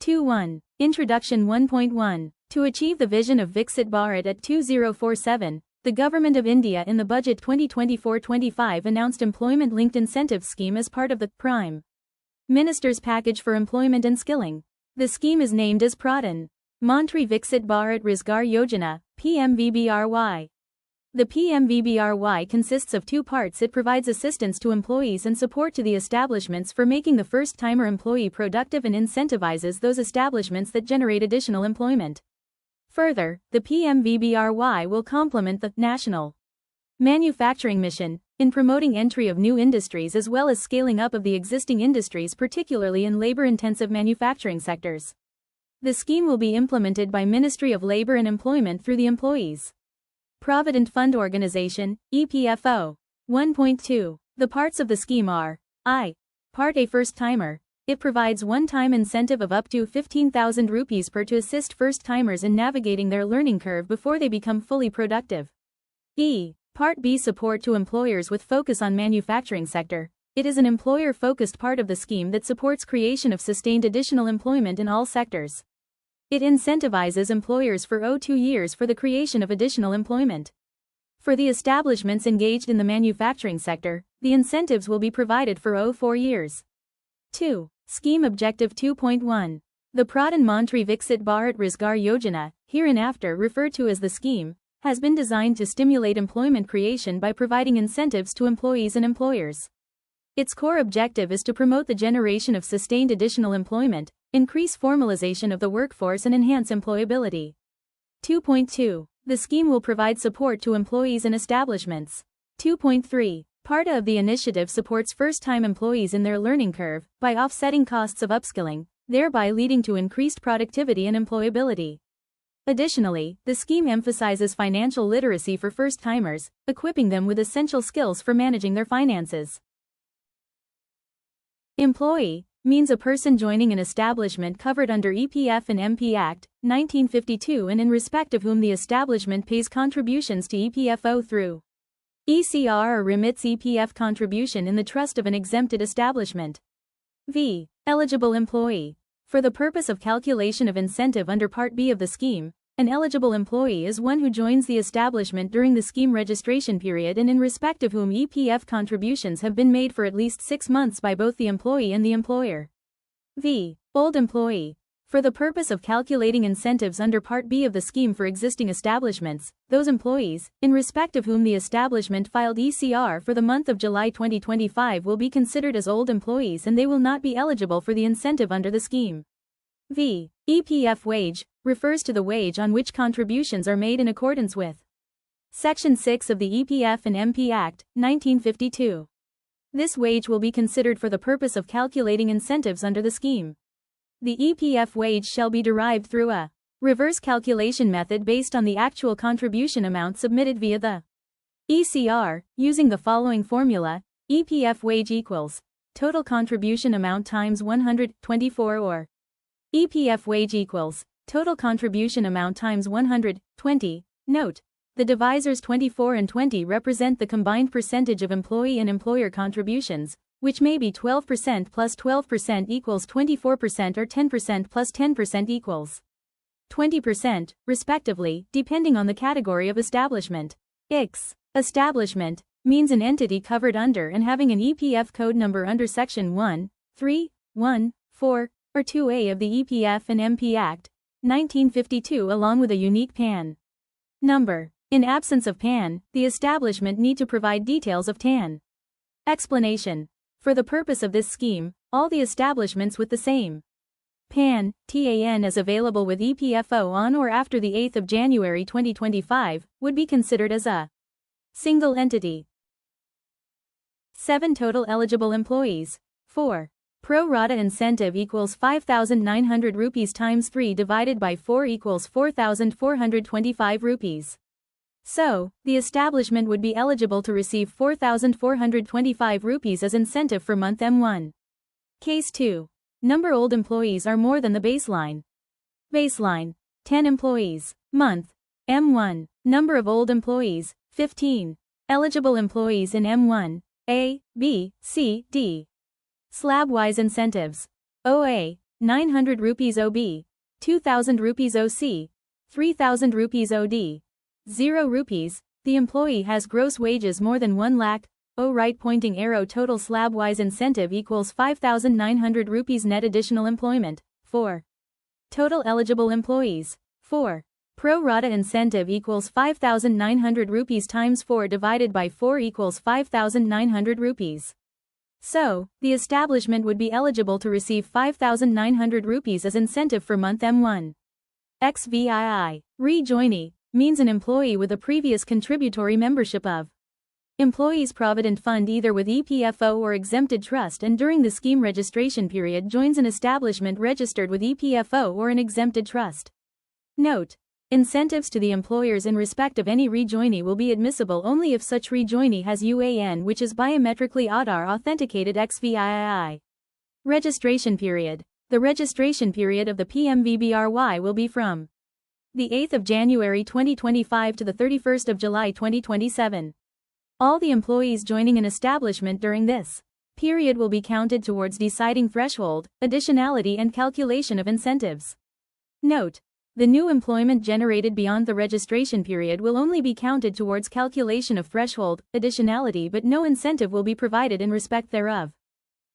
2.1. Introduction 1.1. To achieve the vision of Viksit Bharat at 2047, the Government of India in the Budget 2024-25 announced employment-linked incentive scheme as part of the Prime Minister's package for employment and skilling. The scheme is named as Pradhanmantri Viksit Bharat Rojgar Yojana, PMVBRY. The PMVBRY consists of two parts. It provides assistance to employees and support to the establishments for making the first-timer employee productive and incentivizes those establishments that generate additional employment. Further, the PMVBRY will complement the national manufacturing mission in promoting entry of new industries as well as scaling up of the existing industries, particularly in labor-intensive manufacturing sectors. The scheme will be implemented by Ministry of Labor and Employment through the Employees Provident Fund Organization, EPFO. 1.2. The parts of the scheme are I. Part A, first-timer. It provides one-time incentive of up to 15,000 rupees per to assist first-timers in navigating their learning curve before they become fully productive. E. Part B, support to employers with focus on manufacturing sector. It is an employer-focused part of the scheme that supports creation of sustained additional employment in all sectors. It incentivizes employers for 2 years for the creation of additional employment. For the establishments engaged in the manufacturing sector, the incentives will be provided for 4 years. 2. Scheme Objective 2.1. The Pradhanmantri Viksit Bharat Rojgar Yojana, hereinafter referred to as the scheme, has been designed to stimulate employment creation by providing incentives to employees and employers. Its core objective is to promote the generation of sustained additional employment, increase formalization of the workforce and enhance employability. 2.2. The scheme will provide support to employees and establishments. 2.3. Part of the initiative supports first-time employees in their learning curve by offsetting costs of upskilling, thereby leading to increased productivity and employability. Additionally, the scheme emphasizes financial literacy for first-timers, equipping them with essential skills for managing their finances. Employee means a person joining an establishment covered under EPF and MP Act, 1952 and in respect of whom the establishment pays contributions to EPFO through ECR or remits EPF contribution in the trust of an exempted establishment. V. Eligible employee. For the purpose of calculation of incentive under Part B of the scheme, an eligible employee is one who joins the establishment during the scheme registration period and in respect of whom EPF contributions have been made for at least 6 months by both the employee and the employer. V. Old employee. For the purpose of calculating incentives under Part B of the scheme for existing establishments, those employees, in respect of whom the establishment filed ECR for the month of July 2025 will be considered as old employees and they will not be eligible for the incentive under the scheme. V. EPF wage, refers to the wage on which contributions are made in accordance with Section 6 of the EPF and MP Act, 1952. This wage will be considered for the purpose of calculating incentives under the scheme. The EPF wage shall be derived through a reverse calculation method based on the actual contribution amount submitted via the ECR, using the following formula: EPF wage equals total contribution amount times 124 or EPF wage equals total contribution amount times 120. Note: the divisors 24 and 20 represent the combined percentage of employee and employer contributions, which may be 12% plus 12% equals 24% or 10% plus 10% equals 20%, respectively, depending on the category of establishment. X. Establishment means an entity covered under and having an EPF code number under Section 1, 3, 1, 4, or 2A of the EPF and MP Act, 1952 along with a unique PAN number. In absence of PAN, the establishment need to provide details of TAN. Explanation. For the purpose of this scheme, all the establishments with the same PAN, TAN as available with EPFO on or after the 8th of January 2025, would be considered as a single entity. 7. Total eligible employees. 4. Pro rata incentive equals 5,900 rupees times 3 divided by 4 equals 4,425 rupees. So, the establishment would be eligible to receive 4,425 rupees as incentive for month M1. Case 2. Number old employees are more than the baseline. Baseline: 10 employees. Month: M1. Number of old employees: 15. Eligible employees in M1: A, B, C, D. Slab-wise incentives: OA. 900 rupees OB, 2000 rupees OC, 3000 rupees OD. 0 rupees, the employee has gross wages more than 1 lakh, O right pointing arrow total slab-wise incentive equals 5,900 rupees net additional employment. 4. Total eligible employees. 4. Pro rata incentive equals 5,900 rupees times 4 divided by 4 equals 5,900 rupees. So, the establishment would be eligible to receive 5,900 rupees as incentive for month M1. XVII. Rejoinee means an employee with a previous contributory membership of Employees Provident Fund either with EPFO or exempted trust and during the scheme registration period joins an establishment registered with EPFO or an exempted trust. Note: incentives to the employers in respect of any rejoinee will be admissible only if such rejoinee has UAN which is biometrically Aadhaar authenticated XVII. Registration period. The registration period of the PMVBRY will be from the 8th of January 2025 to the 31st of July 2027. All the employees joining an establishment during this period will be counted towards deciding threshold, additionality and calculation of incentives. Note: the new employment generated beyond the registration period will only be counted towards calculation of threshold, additionality but no incentive will be provided in respect thereof.